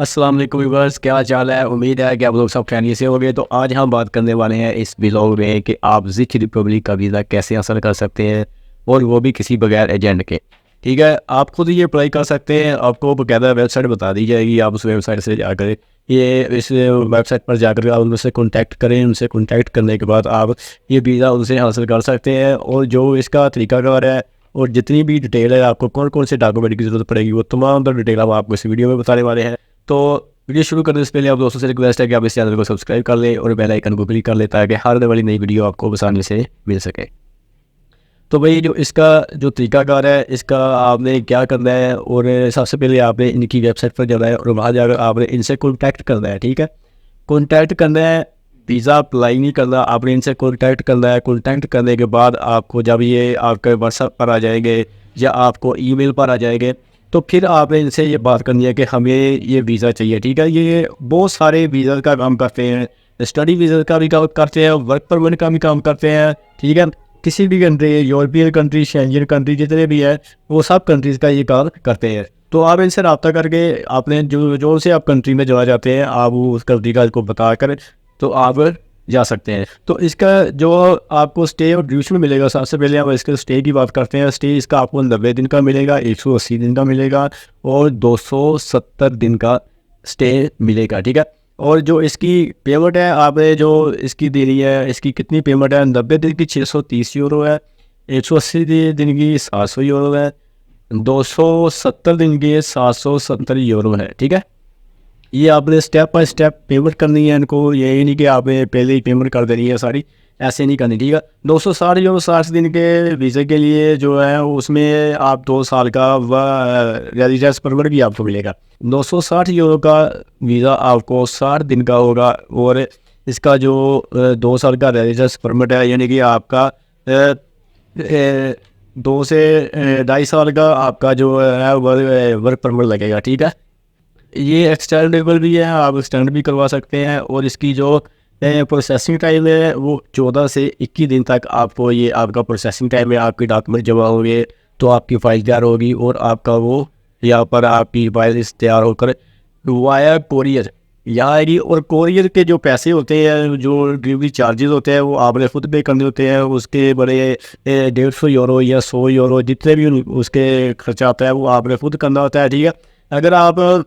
अस्सलाम वालेकुम व्यूअर्स, क्या हाल चाल है। उम्मीद है कि आप लोग सब खैरियत से होंगे। तो आज हम बात करने वाले हैं इस व्लॉग में कि आप ज़िक रिपब्लिक का वीज़ा कैसे हासिल कर सकते हैं, और वो भी किसी बगैर एजेंट के। ठीक है, आप खुद ही अप्लाई कर सकते हैं। आपको बाकायदा वेबसाइट बता दी जाएगी, आप उस वेबसाइट से जाकर ये इस वेबसाइट पर जाकर आप उनसे कॉन्टैक्ट करें। उनसे कॉन्टैक्ट करने के बाद आप ये वीज़ा उनसे हासिल कर सकते हैं। और जो इसका तरीकाकार है और जितनी भी डिटेल है, आपको कौन कौन से डॉक्यूमेंट की ज़रूरत पड़ेगी, वो तमाम तर डिटेल हम आपको इस वीडियो में बताने वाले हैं। तो वीडियो शुरू करने से पहले आप दोस्तों से रिक्वेस्ट है कि आप इस चैनल को सब्सक्राइब कर लें और बेल आइकन को क्लिक कर लें, ताकि हर आने वाली नई वीडियो आपको आसानी से मिल सके। तो भाई जो इसका जो तरीकाकार है, इसका आपने क्या करना है, और सबसे पहले आपने इनकी वेबसाइट पर जाना है और वहाँ जाकर आपने इनसे कॉन्टैक्ट करना है। ठीक है, कॉन्टैक्ट करना है, वीज़ा अप्लाई नहीं करना, आपने इनसे कॉन्टैक्ट करना है। कॉन्टैक्ट करने के बाद आपको जब ये आपके व्हाट्सएप पर आ जाएंगे या आपको ईमेल पर आ जाएंगे, तो फिर आपने इनसे ये बात करनी है कि हमें ये वीज़ा चाहिए। ठीक है, ये बहुत सारे वीज़ा का काम करते हैं, स्टडी वीज़ा का भी काम करते हैं, वर्क परमिट का भी काम करते हैं। ठीक है, किसी भी country, European country, Schengen country, जितने भी है वो सब कंट्रीज़ का ये काम करते हैं। तो आप इनसे रब्ता करके आपने जो से आप कंट्री में जाना चाहते हैं, आप उस कंट्री का इसको बता कर तो आप जा सकते हैं। तो इसका जो आपको स्टे और ड्यूरेशन मिलेगा, सबसे पहले हम इसके स्टे की बात करते हैं। स्टे इसका आपको 90 दिन का मिलेगा, 180 दिन का मिलेगा और 270 दिन का स्टे मिलेगा। ठीक है, और जो इसकी पेमेंट है आपने जो इसकी देनी है, इसकी कितनी पेमेंट है, 90 दिन की 630 यूरो है, 180 दिन की 700 यूरो है, 270 दिन की 770 यूरो है। ठीक है, ये आपने स्टेप बाय स्टेप पेमेंट करनी है इनको। ये नहीं कि आपने पहले ही पेमेंट कर देनी है सारी, ऐसे नहीं करनी। ठीक है, 260 जो 60 दिन के वीज़े के लिए जो है उसमें आप 2 साल का रेजिडेंस परमिट भी आपको मिलेगा। 260 यूरो का वीज़ा आपको 60 दिन का होगा, और इसका जो 2 साल का रेजिडेंस परमिट है, यानी कि आपका 2 से 2.5 साल का आपका जो है वर्क परमिट लगेगा। ठीक है, ये एक्सटेंडेबल भी है, आप एक्सटेंड भी करवा सकते हैं। और इसकी जो प्रोसेसिंग टाइम है वो 14 से 21 दिन तक आपको ये आपका प्रोसेसिंग टाइम है। आपके डॉक्यूमेंट जमा होंगे तो आपकी फ़ाइल तैयार होगी, और आपका वो यहाँ पर आपकी फाइल तैयार होकर वाया कोरियर यहाँ आएगी। और कोरियर के जो पैसे होते हैं, जो डिलीवरी चार्जेस होते हैं, वो आपने खुद पे करने होते हैं। उसके बड़े 150 यूरो या 100 यूरो जितने भी उसके खर्चा आता है वो आपने खुद करना होता है। ठीक है, अगर आप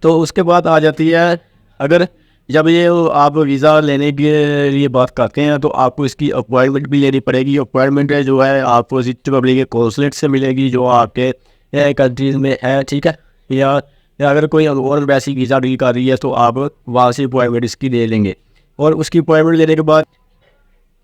तो उसके बाद आ जाती है, अगर जब ये आप वीज़ा लेने के लिए बात करते हैं तो आपको इसकी अपॉइंटमेंट भी लेनी पड़ेगी। अपॉइंटमेंट है जो है आपको ज़िक रिपब्लिक के कॉन्सुलेट से मिलेगी जो आपके कंट्रीज़ में है। ठीक है, या अगर कोई और वैसी वीज़ा डील कर रही है तो आप वहाँ से अपॉइंटमेंट इसकी ले लेंगे। और उसकी अपॉइंटमेंट लेने के बाद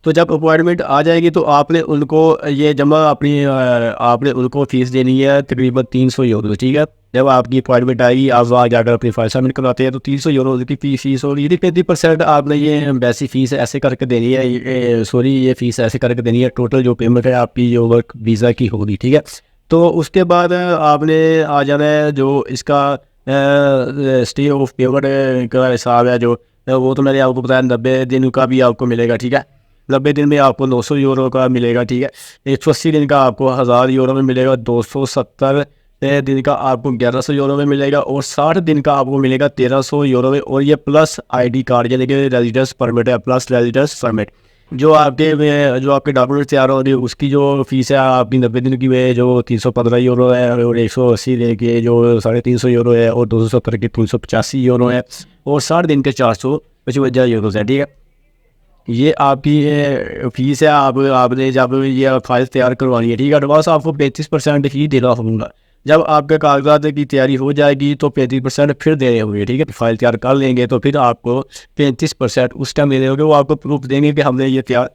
तो जब अपॉइंटमेंट आ जाएगी तो आपने उनको ये जमा अपनी आपने उनको फ़ीस देनी है तकरीबन 300 यूरो। ठीक है, जब आपकी अपॉइंटमेंट आएगी आप वहाँ जाकर अपनी फाइल सबमिट करवाते हैं तो 300 यूरो की फ़ीस होगी। यदि 35% आपने ये वैसी फ़ीस ऐसे करके देनी है, ये फ़ीस ऐसे करके देनी है। टोटल जो पेमेंट है आपकी जो वर्क वीज़ा की होगी। ठीक है, तो उसके बाद आपने आ जाना है जो इसका स्टे ऑफ पेमेंट का हिसाब है जो वो तो मैंने आपको बताया 90 दिन का भी आपको मिलेगा। ठीक है, 90 दिन में आपको 900 यूरो का मिलेगा। ठीक है, 180 दिन का आपको 1000 यूरो में मिलेगा, 270 दिन का आपको 1100 यूरो में मिलेगा, और 60 दिन का आपको मिलेगा 1300 यूरो में। और ये प्लस आईडी कार्ड यानी कि रेजिडेंस परमिट है, प्लस रेजिडेंस परमिट जो आपके डॉक्यूमेंट तैयार हो रही है उसकी जो फीस है आपकी 90 दिन की में जो 315 यूरो है, और 180 दिन की जो 350 यूरो है, और 270 की 385 यूरो है, और 60 दिन के 455 यूरो है। ठीक है, ये आपकी फ़ीस है। आपने जब ये फाइल तैयार करवानी है, ठीक है, एडवांस आपको 35% ही देना होगा। जब आपके कागजात की तैयारी हो जाएगी तो 35% फिर देने होंगे। ठीक है, फाइल तैयार कर लेंगे तो फिर आपको 35% उस टाइम देने होंगे। वो आपको प्रूफ देंगे कि हमने ये तैयार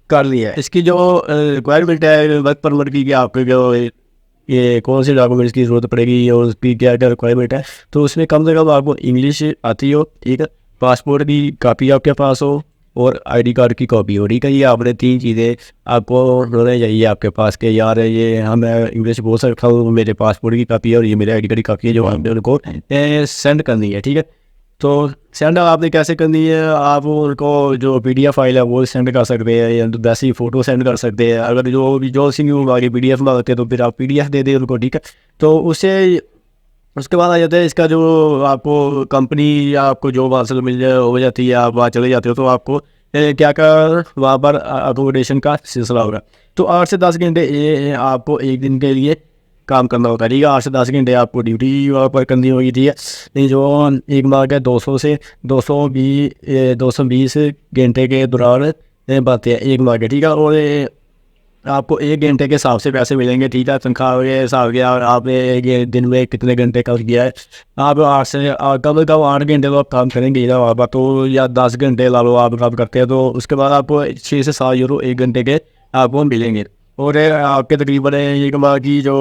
कर लिया है। इसकी जो रिक्वायरमेंट है वर्क परमिट की कि आपके जो ये कौन से डॉक्यूमेंट्स की ज़रूरत पड़ेगी और उसकी क्या क्या रिक्वायरमेंट है, तो उसमें कम से कम आपको इंग्लिश आती हो। ठीक है, पासपोर्ट की कापी आपके पास हो, और आईडी कार्ड की कॉपी हो। ठीक है, ये आपने 3 चीज़ें आपको होने चाहिए आपके पास के यार ये हम इंग्लिश बोल सकता हूँ, मेरे पासपोर्ट की कापी है और ये मेरे आईडी कार्ड की कापी है जो हमने उनको सेंड करनी है। ठीक है, तो सेंड आपने कैसे करनी है, आप उनको जो PDF फाइल है वो सेंड कर सकते हैं, या वैसे ही फ़ोटो सेंड कर सकते हैं। अगर जो सी आगे PDF मांगते हैं तो फिर आप PDF दे दें उनको। ठीक है, तो उससे उसके बाद आ जाता है इसका जो आपको कंपनी या आपको जॉब हासिल मिल जाए हो जाती है, आप वहाँ चले जाते हो तो आपको क्या कर वहाँ पर अकोमोडेशन का सिलसिला होगा। तो 8 से 10 घंटे ये आपको एक दिन के लिए काम करना होता है, ठीक है। 8 से 10 घंटे आपको ड्यूटी वहाँ पर करनी होगी, ठीक है। ये जो एक माह का 200 से 220 घंटे के दौरान बनते हैं एक माह के, ठीक है। और आपको 1 घंटे के हिसाब से पैसे मिलेंगे, ठीक है। तनख्वाह के हिसाब के, और आपने ये दिन में कितने घंटे काम किया है, आप 8 से कम 8 घंटे तो आप काम करेंगे ही ना वहाँ पर, तो या 10 घंटे ला लो आप काम करते हैं, तो उसके बाद आपको 6 से 7 यूरो 1 घंटे के आपको मिलेंगे। और आपके तकरीबन एक माह की जो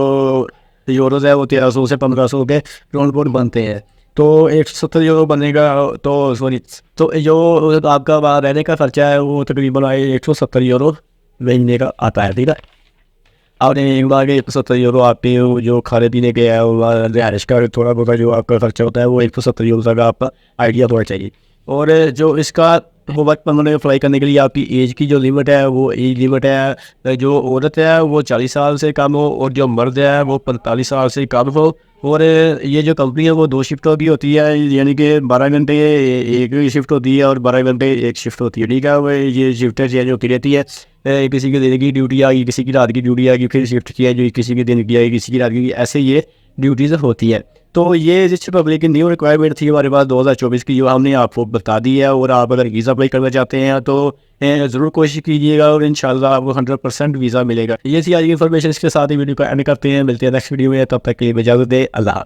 यूरोज है वो 1300 से 1500 के राउंड बनते हैं। तो 170 यूरो बनेगा, तो सॉरी, तो जो आपका वहाँ रहने का खर्चा है वो तकरीबन 170 यूरो महीने का आता है, ठीक है। और एक बार 170 यूरो आपके जो खाने पीने के है, रिहाइश का थोड़ा बहुत जो आपका खर्चा होता है वो 170 यूरो तक आपका आइडिया होना चाहिए। और जो इसका वर्क परमिट अप्लाई करने के लिए आपकी एज की जो लिमिट है वो एज लिमिट है, जो औरत है वो 40 साल से कम हो और जो मर्द है वो 45 साल से कम हो। और ये जो कंपनी है वो 2 शिफ्टों की होती है, यानी कि 12 घंटे एक शिफ्ट होती है और 12 घंटे एक शिफ्ट होती है, ठीक है। वो ये शिफ्टें चेंज होती रहती है, किसी के दिन की ड्यूटी आएगी, किसी की रात की ड्यूटी आएगी, फिर शिफ्ट किया जो किसी के दिन की आएगी, किसी की रात की, ऐसे ये ड्यूटीज़ होती है। तो ये रजिस्टर्ड पब्लिक की न्यू रिक्वायरमेंट थी हमारे पास 2024 की, जो हमने आपको बता दी है। और आप अगर वीज़ा अप्लाई करना चाहते हैं तो ज़रूर कोशिश कीजिएगा और इंशाल्लाह आपको 100% वीज़ा मिलेगा। ये थी आज की इन्फॉर्मेशन, इसके साथ ही वीडियो को एंड करते हैं, मिलते हैं नेक्स्ट वीडियो में, तब तक के लिए इजाज़त दें, अल्लाह।